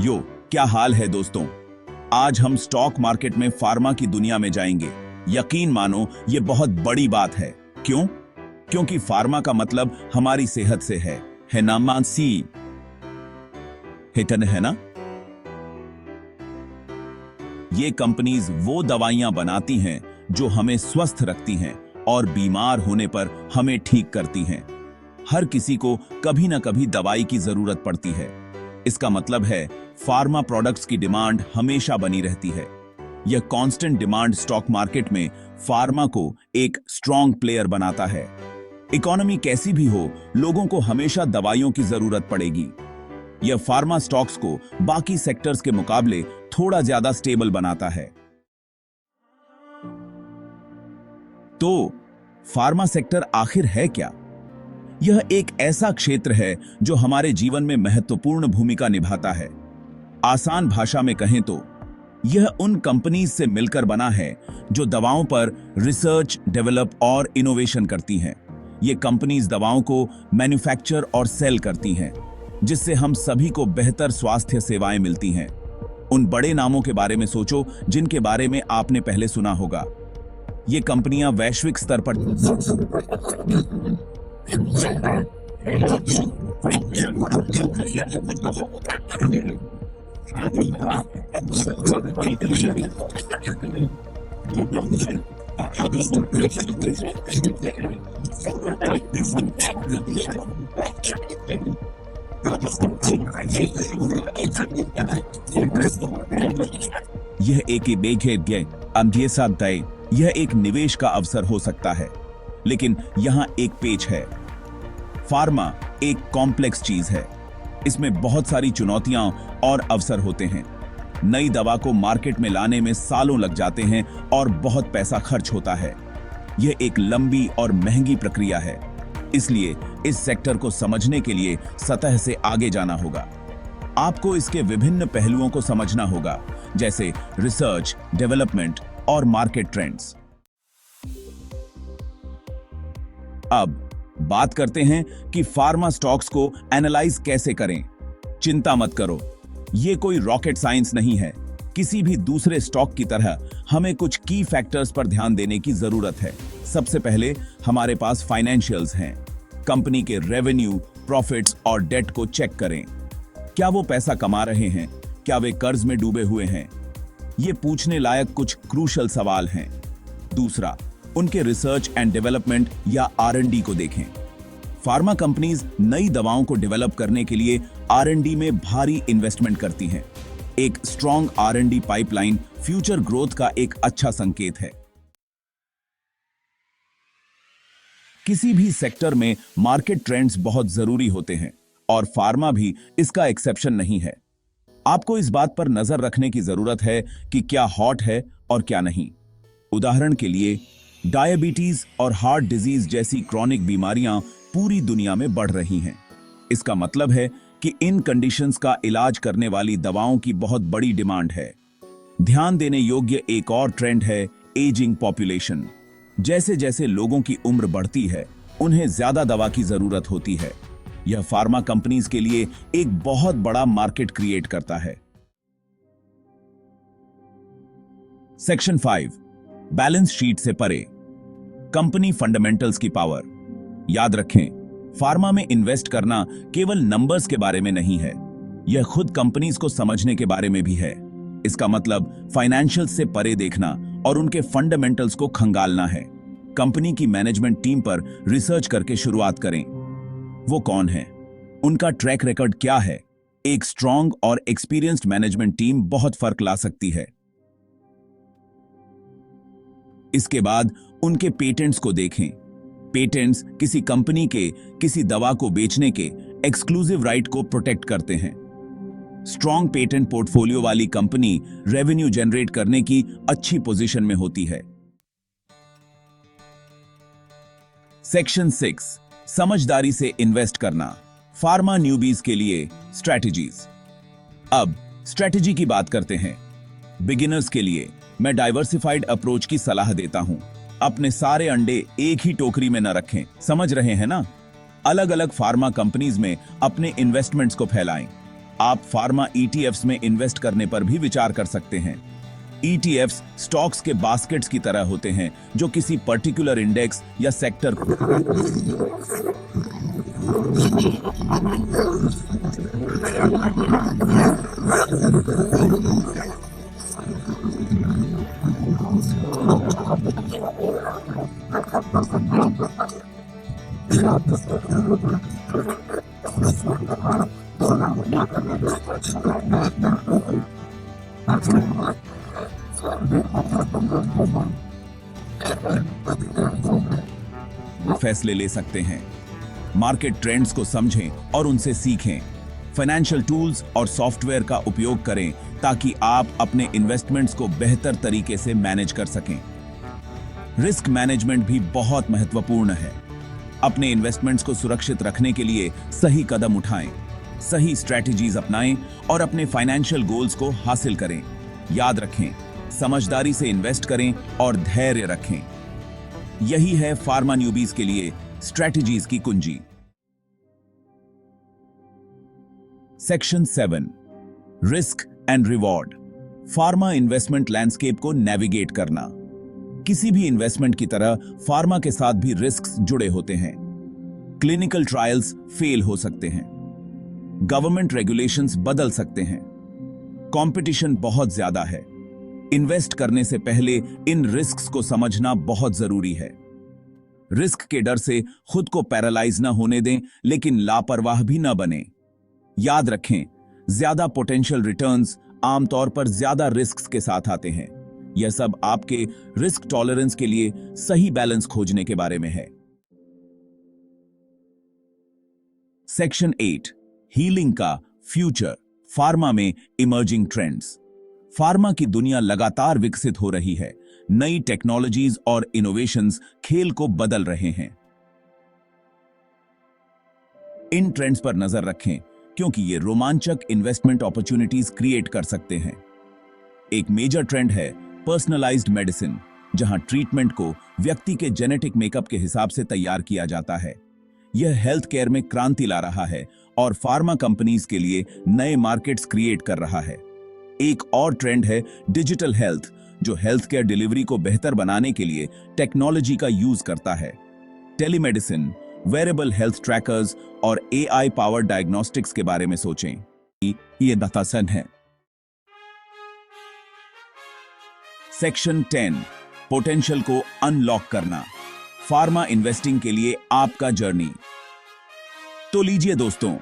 यो, क्या हाल है दोस्तों। आज हम स्टॉक मार्केट में फार्मा की दुनिया में जाएंगे। यकीन मानो ये बहुत बड़ी बात है। क्यों? क्योंकि फार्मा का मतलब हमारी सेहत से है ना मानसी? हिटन है ना? ये कंपनीज वो दवाइयां बनाती हैं जो हमें स्वस्थ रखती हैं और बीमार होने पर हमें ठीक करती हैं। हर किसी को कभी ना कभी दवाई की जरूरत पड़ती है। इसका मतलब है फार्मा प्रोडक्ट्स की डिमांड हमेशा बनी रहती है। यह कांस्टेंट डिमांड स्टॉक मार्केट में फार्मा को एक स्ट्रॉन्ग प्लेयर बनाता है। इकोनॉमी कैसी भी हो, लोगों को हमेशा दवाइयों की जरूरत पड़ेगी। यह फार्मा स्टॉक्स को बाकी सेक्टर्स के मुकाबले थोड़ा ज्यादा स्टेबल बनाता है। तो फार्मा सेक्टर आखिर है क्या? यह एक ऐसा क्षेत्र है जो हमारे जीवन में महत्वपूर्ण भूमिका निभाता है। आसान भाषा में कहें तो यह उन कंपनीज से मिलकर बना है जो दवाओं पर रिसर्च, डेवलप और इनोवेशन करती हैं। ये कंपनीज दवाओं को मैन्युफैक्चर और सेल करती हैं, जिससे हम सभी को बेहतर स्वास्थ्य सेवाएं मिलती हैं। उन बड़े नामों के बारे में सोचो जिनके बारे में आपने पहले सुना होगा। ये कंपनियां वैश्विक स्तर पर यह यह एक निवेश का अवसर हो सकता है, लेकिन यहां एक पेच है। फार्मा एक कॉम्प्लेक्स चीज है। इसमें बहुत सारी चुनौतियां और अवसर होते हैं। नई दवा को मार्केट में लाने में सालों लग जाते हैं और बहुत पैसा खर्च होता है। यह एक लंबी और महंगी प्रक्रिया है। इसलिए इस सेक्टर को समझने के लिए सतह से आगे जाना होगा। आपको इसके विभिन्न पहलुओं को समझना होगा, जैसे रिसर्च, डेवलपमेंट और मार्केट ट्रेंड्स। अब बात करते हैं कि फार्मा स्टॉक्स को एनालाइज कैसे करें। चिंता मत करो, यह कोई रॉकेट साइंस नहीं है। किसी भी दूसरे स्टॉक की तरह हमें कुछ की फैक्टर्स पर ध्यान देने की जरूरत है। सबसे पहले हमारे पास फाइनेंशियल्स हैं। कंपनी के रेवेन्यू, प्रॉफिट्स और डेट को चेक करें। क्या वो पैसा कमा रहे हैं? क्या वे कर्ज में डूबे हुए हैं? ये पूछने लायक कुछ क्रूशल सवाल हैं। दूसरा, उनके रिसर्च एंड डेवलपमेंट या R&D को देखें। फार्मा कंपनीज नई दवाओं को डेवलप करने के लिए R&D में भारी इन्वेस्टमेंट करती हैं। एक strong R&D pipeline future growth का एक अच्छा संकेत है। किसी भी सेक्टर में मार्केट ट्रेंड्स बहुत जरूरी होते हैं और फार्मा भी इसका एक्सेप्शन नहीं है। आपको इस बात पर नजर रखने की जरूरत है कि क्या हॉट है और क्या नहीं। उदाहरण के लिए, डायबिटीज और हार्ट डिजीज जैसी क्रॉनिक बीमारियां पूरी दुनिया में बढ़ रही हैं। इसका मतलब है कि इन कंडीशंस का इलाज करने वाली दवाओं की बहुत बड़ी डिमांड है। ध्यान देने योग्य एक और ट्रेंड है एजिंग पॉपुलेशन। जैसे जैसे लोगों की उम्र बढ़ती है, उन्हें ज्यादा दवा की जरूरत होती है। यह फार्मा कंपनीज के लिए एक बहुत बड़ा मार्केट क्रिएट करता है। सेक्शन 5, बैलेंस शीट से परे, कंपनी फंडामेंटल्स की पावर। याद रखें, फार्मा में इन्वेस्ट करना केवल नंबर्स के बारे में नहीं है, यह खुद कंपनीज को समझने के बारे में भी है। इसका मतलब फाइनेंशियल्स से परे देखना और उनके फंडामेंटल्स को खंगालना है। कंपनी की मैनेजमेंट टीम पर रिसर्च करके शुरुआत करें। वो कौन है? उनका ट्रैक रिकॉर्ड क्या है? एक स्ट्रॉन्ग और एक्सपीरियंस्ड मैनेजमेंट टीम बहुत फर्क ला सकती है। इसके बाद उनके पेटेंट्स को देखें। पेटेंट्स किसी कंपनी के किसी दवा को बेचने के एक्सक्लूसिव राइट को प्रोटेक्ट करते हैं। स्ट्रॉन्ग पेटेंट पोर्टफोलियो वाली कंपनी रेवेन्यू जनरेट करने की अच्छी पोजीशन में होती है। सेक्शन 6, समझदारी से इन्वेस्ट करना। फार्मा न्यूबीज के लिए स्ट्रैटेजीज। अब स्ट्रैटेजी की बात करते हैं। बिगिनर्स के लिए मैं डाइवर्सिफाइड अप्रोच की सलाह देता हूं। अपने सारे अंडे एक ही टोकरी में न रखें। समझ रहे हैं ना? अलग अलग फार्मा कंपनीज में अपने इन्वेस्टमेंट्स को फैलाएं। आप फार्मा ईटीएफ्स में इन्वेस्ट करने पर भी विचार कर सकते हैं। ईटीएफ्स स्टॉक्स के बास्केट्स की तरह होते हैं जो किसी पर्टिकुलर इंडेक्स या सेक्टर फैसले ले सकते हैं। मार्केट ट्रेंड्स को समझें और उनसे सीखें। फाइनेंशियल टूल्स और सॉफ्टवेयर का उपयोग करें ताकि आप अपने इन्वेस्टमेंट्स को बेहतर तरीके से मैनेज कर सकें। रिस्क मैनेजमेंट भी बहुत महत्वपूर्ण है। अपने इन्वेस्टमेंट्स को सुरक्षित रखने के लिए सही कदम उठाएं, सही स्ट्रैटेजीज अपनाएं और अपने फाइनेंशियल गोल्स को हासिल करें। याद रखें, समझदारी से इन्वेस्ट करें और धैर्य रखें। यही है फार्मा न्यूबीज के लिए स्ट्रैटेजीज की कुंजी। Section 7, risk and reward. Pharma investment landscape को नेविगेट करना। किसी भी इन्वेस्टमेंट की तरह फार्मा के साथ भी रिस्क्स जुड़े होते हैं। क्लिनिकल ट्रायल्स फेल हो सकते हैं, गवर्नमेंट रेगुलेशंस बदल सकते हैं, कंपटीशन बहुत ज्यादा है। इन्वेस्ट करने से पहले इन रिस्क्स को समझना बहुत जरूरी है। रिस्क के डर से खुद को पैरालाइज न होने दें, लेकिन लापरवाह भी न बने। याद रखें, ज्यादा पोटेंशियल रिटर्न्स आमतौर पर ज्यादा रिस्क्स के साथ आते हैं। यह सब आपके रिस्क टॉलरेंस के लिए सही बैलेंस खोजने के बारे में है। सेक्शन 8, हीलिंग का फ्यूचर। फार्मा में इमर्जिंग ट्रेंड्स। फार्मा की दुनिया लगातार विकसित हो रही है। नई टेक्नोलॉजीज और इनोवेशंस खेल को बदल रहे हैं। इन ट्रेंड्स पर नजर रखें क्योंकि ये रोमांचक इन्वेस्टमेंट अपॉर्चुनिटीज क्रिएट कर सकते हैं। एक मेजर ट्रेंड है पर्सनलाइज्ड मेडिसिन, जहां ट्रीटमेंट को व्यक्ति के जेनेटिक मेकअप के हिसाब से तैयार किया जाता है। यह हेल्थ केयर में क्रांति ला रहा है और फार्मा कंपनीज के लिए नए मार्केट्स क्रिएट कर रहा है। एक और ट्रेंड है डिजिटल हेल्थ, जो हेल्थ केयर डिलीवरी को बेहतर बनाने के लिए टेक्नोलॉजी का यूज करता है। टेलीमेडिसिन, वेरेबल हेल्थ ट्रैकर्स और एआई पावर डायग्नोस्टिक्स के बारे में सोचें। ये दातासन है। सेक्शन 10, पोटेंशियल को अनलॉक करना। फार्मा इन्वेस्टिंग के लिए आपका जर्नी। तो लीजिए दोस्तों,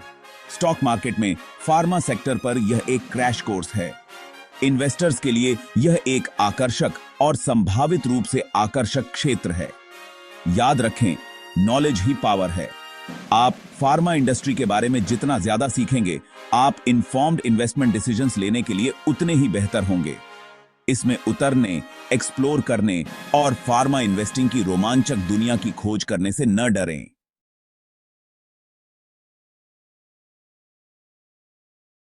स्टॉक मार्केट में फार्मा सेक्टर पर यह एक क्रैश कोर्स है। इन्वेस्टर्स के लिए यह एक आकर्षक और संभावित रूप से आकर्षक क्षेत्र है। याद रखें, नॉलेज ही पावर है। आप फार्मा इंडस्ट्री के बारे में जितना ज्यादा सीखेंगे, आप इन्फॉर्म्ड इन्वेस्टमेंट डिसीजंस लेने के लिए उतने ही बेहतर होंगे। इसमें उतरने, एक्सप्लोर करने और फार्मा इन्वेस्टिंग की रोमांचक दुनिया की खोज करने से न डरें।